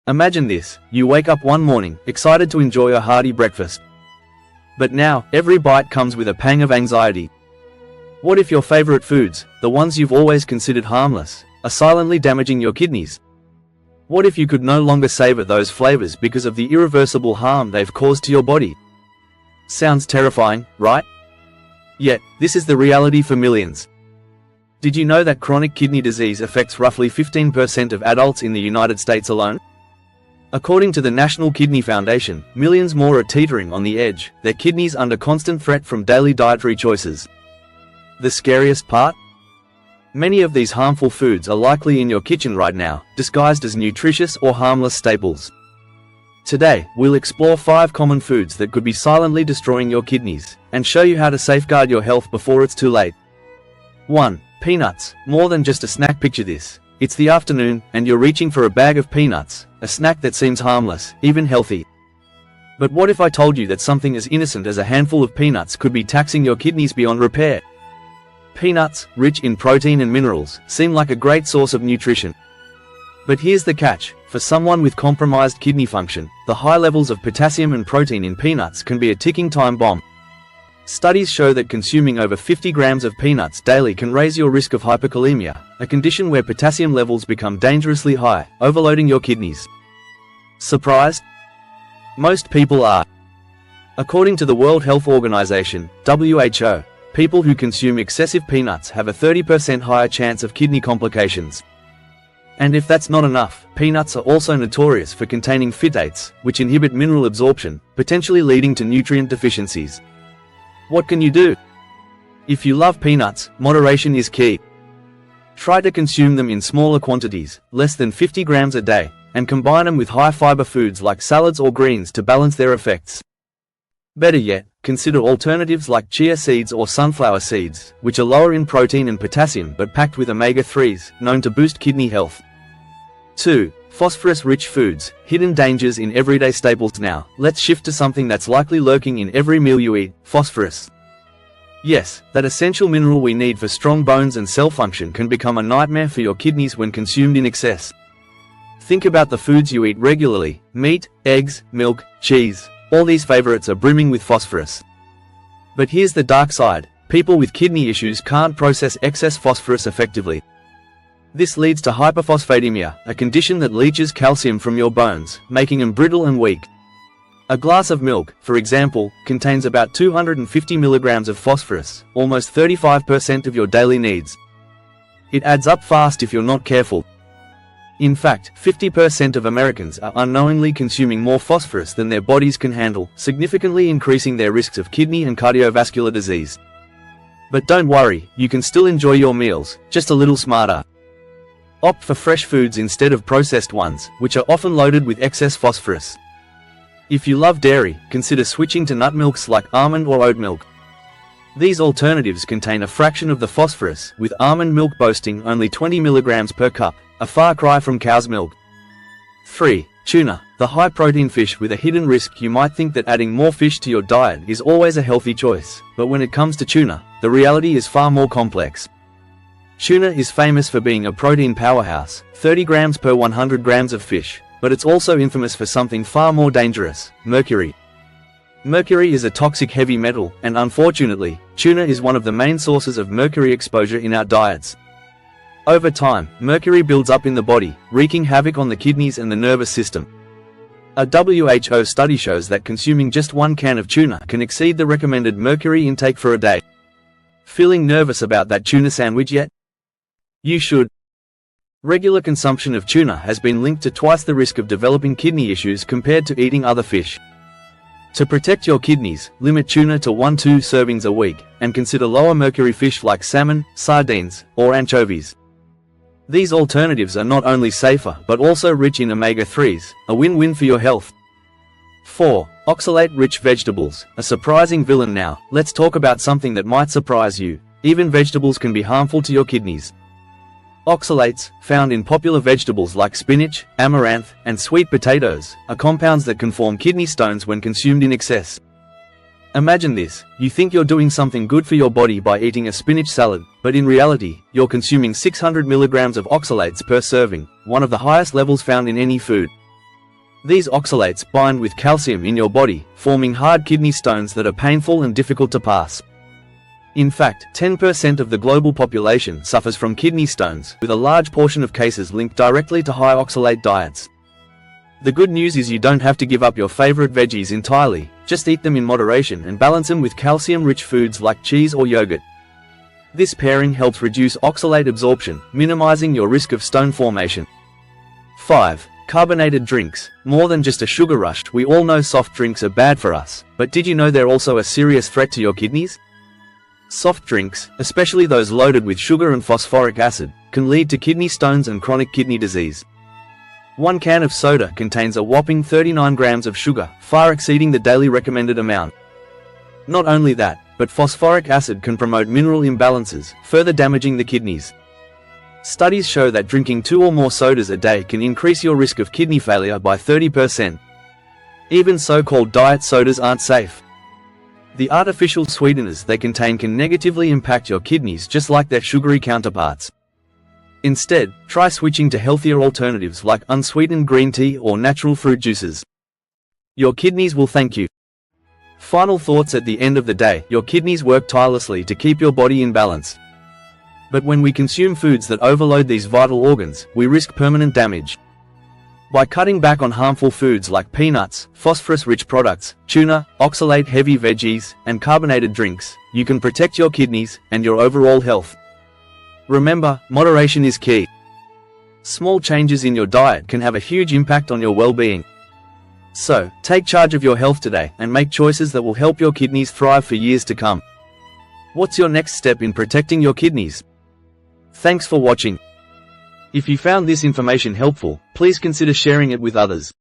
Imagine this, you wake up one morning, excited to enjoy a hearty breakfast. But now, every bite comes with a pang of anxiety. What if your favorite foods, the ones you've always considered harmless, are silently damaging your kidneys? What if you could no longer savor those flavors because of the irreversible harm they've caused to your body? Sounds terrifying, right? Yet, this is the reality for millions. Did you know that chronic kidney disease affects roughly 15% of adults in the United States alone? According to the National Kidney Foundation, millions more are teetering on the edge, their kidneys under constant threat from daily dietary choices. The scariest part? Many of these harmful foods are likely in your kitchen right now, disguised as nutritious or harmless staples. Today, we'll explore 5 common foods that could be silently destroying your kidneys, and show you how to safeguard your health before it's too late. 1. Peanuts. More than just a snack. Picture this. It's the afternoon, and you're reaching for a bag of peanuts, a snack that seems harmless, even healthy. But what if I told you that something as innocent as a handful of peanuts could be taxing your kidneys beyond repair? Peanuts, rich in protein and minerals, seem like a great source of nutrition. But here's the catch. For someone with compromised kidney function, the high levels of potassium and protein in peanuts can be a ticking time bomb. Studies show that consuming over 50 grams of peanuts daily can raise your risk of hyperkalemia, a condition where potassium levels become dangerously high, overloading your kidneys. Surprised? Most people are. According to the World Health Organization, WHO, people who consume excessive peanuts have a 30% higher chance of kidney complications. And if that's not enough, peanuts are also notorious for containing phytates, which inhibit mineral absorption, potentially leading to nutrient deficiencies. What can you do? If you love peanuts, moderation is key. Try to consume them in smaller quantities, less than 50 grams a day, and combine them with high-fiber foods like salads or greens to balance their effects. Better yet, consider alternatives like chia seeds or sunflower seeds, which are lower in protein and potassium but packed with omega-3s, known to boost kidney health. 2. Phosphorus-rich foods, hidden dangers in everyday staples. Now, let's shift to something that's likely lurking in every meal you eat: phosphorus. Yes, that essential mineral we need for strong bones and cell function can become a nightmare for your kidneys when consumed in excess. Think about the foods you eat regularly: meat, eggs, milk, cheese. All these favorites are brimming with phosphorus. But here's the dark side: people with kidney issues can't process excess phosphorus effectively. This leads to hyperphosphatemia, a condition that leaches calcium from your bones, making them brittle and weak. A glass of milk, for example, contains about 250 milligrams of phosphorus, almost 35% of your daily needs. It adds up fast if you're not careful. In fact, 50% of Americans are unknowingly consuming more phosphorus than their bodies can handle, significantly increasing their risks of kidney and cardiovascular disease. But don't worry, you can still enjoy your meals, just a little smarter. Opt for fresh foods instead of processed ones, which are often loaded with excess phosphorus. If you love dairy, consider switching to nut milks like almond or oat milk. These alternatives contain a fraction of the phosphorus, with almond milk boasting only 20 milligrams per cup, a far cry from cow's milk. 3. Tuna, the high-protein fish with a hidden risk. You might think that adding more fish to your diet is always a healthy choice, but when it comes to tuna, the reality is far more complex. Tuna is famous for being a protein powerhouse, 30 grams per 100 grams of fish, but it's also infamous for something far more dangerous: mercury. Mercury is a toxic heavy metal, and unfortunately, tuna is one of the main sources of mercury exposure in our diets. Over time, mercury builds up in the body, wreaking havoc on the kidneys and the nervous system. A WHO study shows that consuming just 1 can of tuna can exceed the recommended mercury intake for a day. Feeling nervous about that tuna sandwich yet? You should. Regular consumption of tuna has been linked to twice the risk of developing kidney issues compared to eating other fish. To protect your kidneys, limit tuna to 1–2 servings a week, and consider lower mercury fish like salmon, sardines, or anchovies. These alternatives are not only safer but also rich in omega-3s, a win-win for your health. 4. Oxalate-rich vegetables, a surprising villain. Now, let's talk about something that might surprise you. Even vegetables can be harmful to your kidneys. Oxalates, found in popular vegetables like spinach, amaranth, and sweet potatoes, are compounds that can form kidney stones when consumed in excess. Imagine this: you think you're doing something good for your body by eating a spinach salad, but in reality, you're consuming 600 milligrams of oxalates per serving, one of the highest levels found in any food. These oxalates bind with calcium in your body, forming hard kidney stones that are painful and difficult to pass. In fact, 10% of the global population suffers from kidney stones, with a large portion of cases linked directly to high oxalate diets. The good news is you don't have to give up your favorite veggies entirely, just eat them in moderation and balance them with calcium-rich foods like cheese or yogurt. This pairing helps reduce oxalate absorption, minimizing your risk of stone formation. 5. Carbonated drinks. More than just a sugar rush, we all know soft drinks are bad for us, but did you know they're also a serious threat to your kidneys? Soft drinks, especially those loaded with sugar and phosphoric acid, can lead to kidney stones and chronic kidney disease. One can of soda contains a whopping 39 grams of sugar, far exceeding the daily recommended amount. Not only that, but phosphoric acid can promote mineral imbalances, further damaging the kidneys. Studies show that drinking 2 or more sodas a day can increase your risk of kidney failure by 30%. Even so-called diet sodas aren't safe. The artificial sweeteners they contain can negatively impact your kidneys just like their sugary counterparts. Instead, try switching to healthier alternatives like unsweetened green tea or natural fruit juices. Your kidneys will thank you. Final thoughts: at the end of the day, your kidneys work tirelessly to keep your body in balance. But when we consume foods that overload these vital organs, we risk permanent damage. By cutting back on harmful foods like peanuts, phosphorus-rich products, tuna, oxalate-heavy veggies, and carbonated drinks, you can protect your kidneys and your overall health. Remember, moderation is key. Small changes in your diet can have a huge impact on your well-being. So, take charge of your health today and make choices that will help your kidneys thrive for years to come. What's your next step in protecting your kidneys? Thanks for watching. If you found this information helpful, please consider sharing it with others.